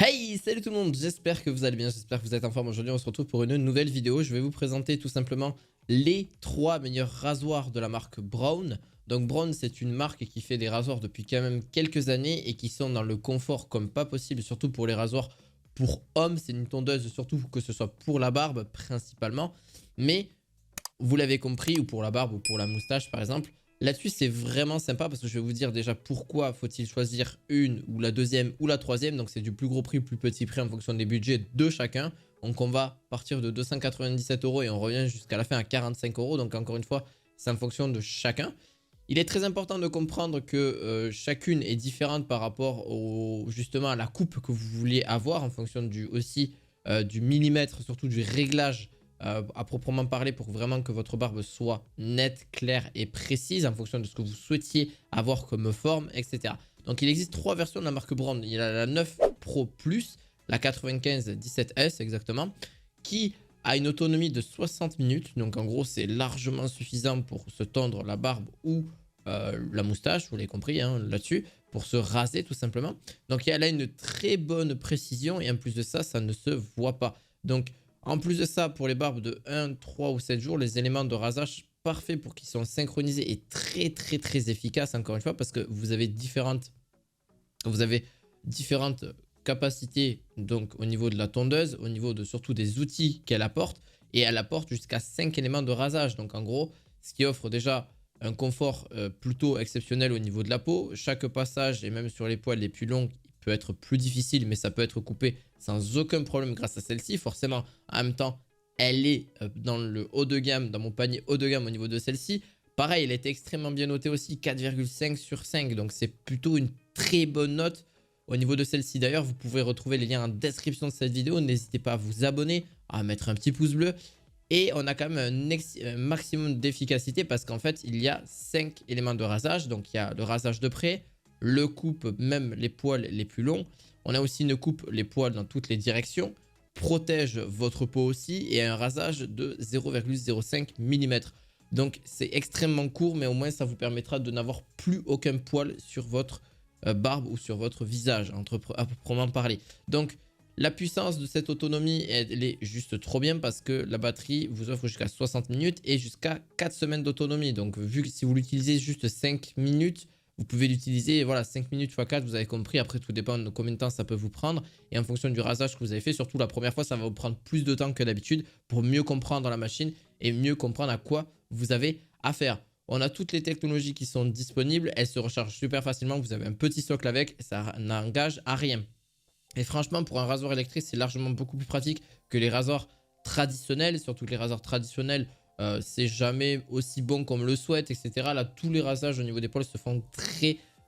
Hey, salut tout le monde, j'espère que vous allez bien, j'espère que vous êtes en forme. Aujourd'hui on se retrouve pour une nouvelle vidéo. Je vais vous présenter tout simplement les 3 meilleurs rasoirs de la marque Braun. Donc Braun, c'est une marque qui fait des rasoirs depuis quand même quelques années et qui sont dans le confort comme pas possible, surtout pour les rasoirs pour hommes. C'est une tondeuse surtout que ce soit pour la barbe principalement, mais vous l'avez compris, ou pour la barbe ou pour la moustache par exemple. Là-dessus, c'est vraiment sympa parce que je vais vous dire déjà pourquoi faut-il choisir une ou la deuxième ou la troisième. Donc, c'est du plus gros prix, plus petit prix en fonction des budgets de chacun. Donc, on va partir de 297 € et on revient jusqu'à la fin à 45 €. Donc, encore une fois, c'est en fonction de chacun. Il est très important de comprendre que chacune est différente par rapport justement à la coupe que vous vouliez avoir en fonction du millimètre, surtout du réglage à proprement parler pour vraiment que votre barbe soit nette, claire et précise en fonction de ce que vous souhaitiez avoir comme forme, etc. Donc il existe 3 versions de la marque Braun. Il y a la 9 Pro Plus, la 95 17S exactement, qui a une autonomie de 60 minutes. Donc en gros c'est largement suffisant pour se tondre la barbe ou la moustache, vous l'avez compris hein, là-dessus, pour se raser tout simplement. Donc elle a une très bonne précision et en plus de ça, ça ne se voit pas. Donc en plus de ça, pour les barbes de 1, 3 ou 7 jours, les éléments de rasage parfaits pour qu'ils soient synchronisés et très efficaces encore une fois parce que vous avez différentes capacités donc au niveau de la tondeuse, au niveau de surtout des outils qu'elle apporte, et elle apporte jusqu'à 5 éléments de rasage. Donc en gros, ce qui offre déjà un confort plutôt exceptionnel au niveau de la peau. Chaque passage et même sur les poils les plus longs peut être plus difficile, mais ça peut être coupé sans aucun problème grâce à celle-ci. Forcément, en même temps, elle est dans le haut de gamme, dans mon panier haut de gamme au niveau de celle-ci. Pareil, elle est extrêmement bien notée aussi, 4,5 sur 5. Donc c'est plutôt une très bonne note au niveau de celle-ci. D'ailleurs, vous pouvez retrouver les liens en description de cette vidéo. N'hésitez pas à vous abonner, à mettre un petit pouce bleu. Et on a quand même un maximum d'efficacité parce qu'en fait, il y a 5 éléments de rasage. Donc il y a le rasage de près, le coupe même les poils les plus longs. On a aussi une coupe les poils dans toutes les directions, protège votre peau aussi et un rasage de 0,05 mm. Donc c'est extrêmement court, mais au moins ça vous permettra de n'avoir plus aucun poil sur votre barbe ou sur votre visage, à proprement parler. Donc la puissance de cette autonomie, elle est juste trop bien parce que la batterie vous offre jusqu'à 60 minutes et jusqu'à 4 semaines d'autonomie. Donc vu que si vous l'utilisez juste 5 minutes, vous pouvez l'utiliser, voilà, 5 minutes x 4, vous avez compris. Après, tout dépend de combien de temps ça peut vous prendre. Et en fonction du rasage que vous avez fait, surtout la première fois, ça va vous prendre plus de temps que d'habitude pour mieux comprendre la machine et mieux comprendre à quoi vous avez affaire. On a toutes les technologies qui sont disponibles. Elles se rechargent super facilement. Vous avez un petit socle avec. Ça n'engage à rien. Et franchement, pour un rasoir électrique, c'est largement beaucoup plus pratique que les rasoirs traditionnels. Surtout que les rasoirs traditionnels, c'est jamais aussi bon qu'on me le souhaite, etc. Là, tous les rasages au niveau des poils se font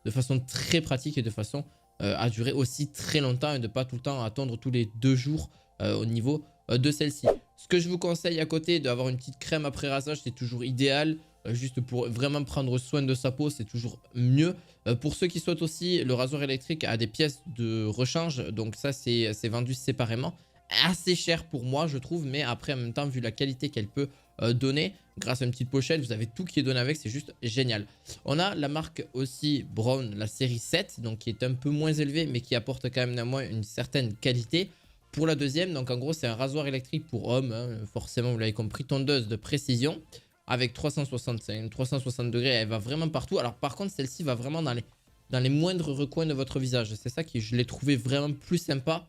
de façon très pratique et de façon à durer aussi très longtemps et de pas tout le temps attendre tous les 2 jours au niveau de celle-ci. Ce que je vous conseille à côté d'avoir une petite crème après rasage, c'est toujours idéal. Juste pour vraiment prendre soin de sa peau, c'est toujours mieux. Pour ceux qui souhaitent aussi, le rasoir électrique a des pièces de rechange. Donc ça, c'est vendu séparément. Assez cher pour moi, je trouve. Mais après, en même temps, vu la qualité qu'elle peut donner, grâce à une petite pochette, vous avez tout qui est donné avec. C'est juste génial. On a la marque aussi Braun, la série 7. Donc qui est un peu moins élevée, mais qui apporte quand même néanmoins une certaine qualité. Pour la deuxième, donc en gros, c'est un rasoir électrique pour hommes. Hein, forcément, vous l'avez compris, tondeuse de précision. Avec 360 degrés, elle va vraiment partout. Alors par contre, celle-ci va vraiment dans les moindres recoins de votre visage. C'est ça que je l'ai trouvé vraiment plus sympa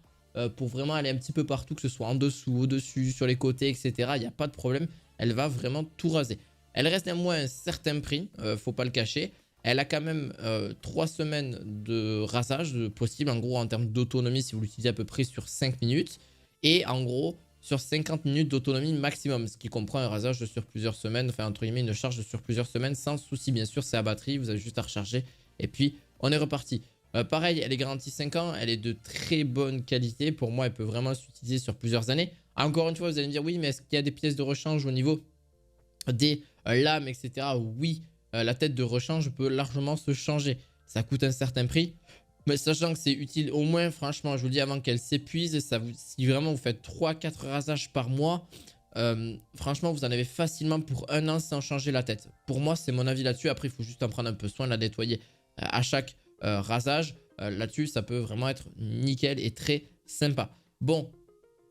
pour vraiment aller un petit peu partout, que ce soit en dessous, au-dessus, sur les côtés, etc. Il n'y a pas de problème. Elle va vraiment tout raser. Elle reste néanmoins un certain prix, faut pas le cacher. Elle a quand même 3 semaines de rasage possible, en gros en termes d'autonomie si vous l'utilisez à peu près sur 5 minutes. Et en gros, sur 50 minutes d'autonomie maximum, ce qui comprend un rasage sur plusieurs semaines, enfin entre guillemets une charge sur plusieurs semaines sans souci. Bien sûr, c'est à batterie, vous avez juste à recharger et puis on est reparti. Pareil, elle est garantie 5 ans, elle est de très bonne qualité. Pour moi, elle peut vraiment s'utiliser sur plusieurs années. Encore une fois, vous allez me dire, oui, mais est-ce qu'il y a des pièces de rechange au niveau des lames, etc. Oui, la tête de rechange peut largement se changer. Ça coûte un certain prix. Mais sachant que c'est utile au moins, franchement, je vous le dis avant qu'elle s'épuise, si vraiment vous faites 3-4 rasages par mois, franchement, vous en avez facilement pour 1 an sans changer la tête. Pour moi, c'est mon avis là-dessus. Après, il faut juste en prendre un peu soin, la nettoyer à chaque rasage. Là-dessus, ça peut vraiment être nickel et très sympa. Bon,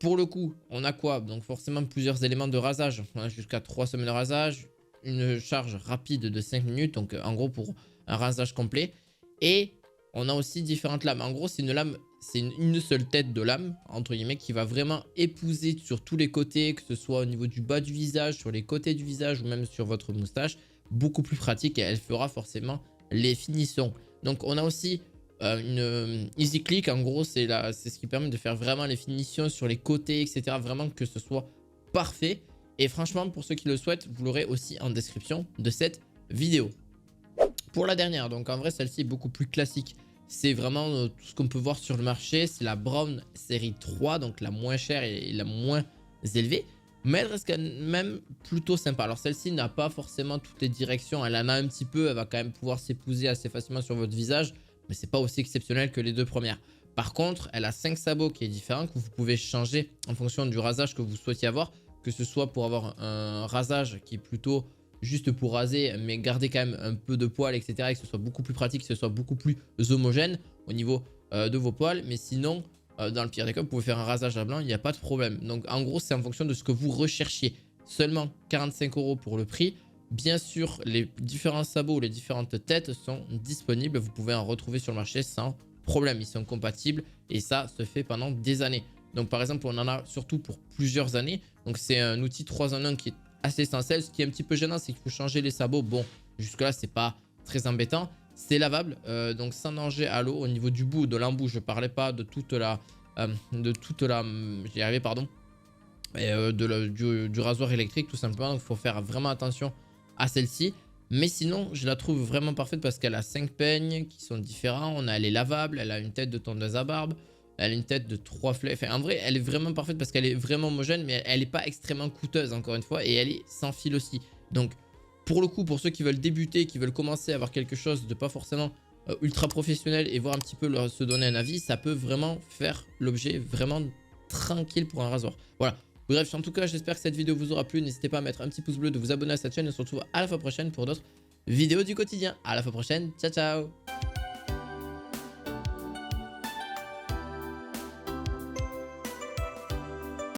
pour le coup, on a quoi? Donc forcément plusieurs éléments de rasage. On a jusqu'à 3 semaines de rasage, une charge rapide de 5 minutes, donc en gros pour un rasage complet. Et on a aussi différentes lames. En gros, c'est une lame, c'est une seule tête de lame, entre guillemets, qui va vraiment épouser sur tous les côtés, que ce soit au niveau du bas du visage, sur les côtés du visage ou même sur votre moustache. Beaucoup plus pratique et elle fera forcément les finitions. Donc on a aussi une easy click. En gros, c'est ce qui permet de faire vraiment les finitions sur les côtés, etc. Vraiment que ce soit parfait. Et franchement, pour ceux qui le souhaitent, vous l'aurez aussi en description de cette vidéo. Pour la dernière, donc en vrai, celle-ci est beaucoup plus classique. C'est vraiment tout ce qu'on peut voir sur le marché. C'est la Brown série 3, donc la moins chère et la moins élevée. Mais elle reste quand même plutôt sympa. Alors celle-ci n'a pas forcément toutes les directions. Elle en a un petit peu. Elle va quand même pouvoir s'épouser assez facilement sur votre visage. Mais c'est pas aussi exceptionnel que les deux premières. Par contre, elle a 5 sabots qui est différent, que vous pouvez changer en fonction du rasage que vous souhaitiez avoir. Que ce soit pour avoir un rasage qui est plutôt juste pour raser, mais garder quand même un peu de poils, etc. Et que ce soit beaucoup plus pratique, que ce soit beaucoup plus homogène au niveau de vos poils. Mais sinon, dans le pire des cas, vous pouvez faire un rasage à blanc, il n'y a pas de problème. Donc en gros, c'est en fonction de ce que vous recherchiez. Seulement 45 € pour le prix. Bien sûr, les différents sabots ou les différentes têtes sont disponibles. Vous pouvez en retrouver sur le marché sans problème. Ils sont compatibles et ça se fait pendant des années. Donc par exemple, on en a surtout pour plusieurs années. Donc c'est un outil 3 en 1 qui est assez essentiel. Ce qui est un petit peu gênant, c'est qu'il faut changer les sabots. Bon, jusque là, c'est pas très embêtant. C'est lavable, donc sans danger à l'eau. Au niveau du bout, de l'embout, je parlais pas de toute la... j'y arrivé, pardon. Et, du rasoir électrique, tout simplement. Donc il faut faire vraiment attention à celle-ci. Mais sinon, je la trouve vraiment parfaite parce qu'elle a 5 peignes qui sont différents. Elle est lavable, elle a une tête de tondeuse à barbe. Elle a une tête de 3 flèches. Enfin, en vrai, elle est vraiment parfaite parce qu'elle est vraiment homogène, mais elle n'est pas extrêmement coûteuse, encore une fois. Et elle est sans fil aussi. Donc, pour le coup, pour ceux qui veulent débuter, qui veulent commencer à avoir quelque chose de pas forcément ultra professionnel et voir un petit peu se donner un avis, ça peut vraiment faire l'objet vraiment tranquille pour un rasoir. Voilà. Bref, en tout cas, j'espère que cette vidéo vous aura plu. N'hésitez pas à mettre un petit pouce bleu, de vous abonner à cette chaîne. Et on se retrouve à la fois prochaine pour d'autres vidéos du quotidien. À la fois prochaine. Ciao, ciao.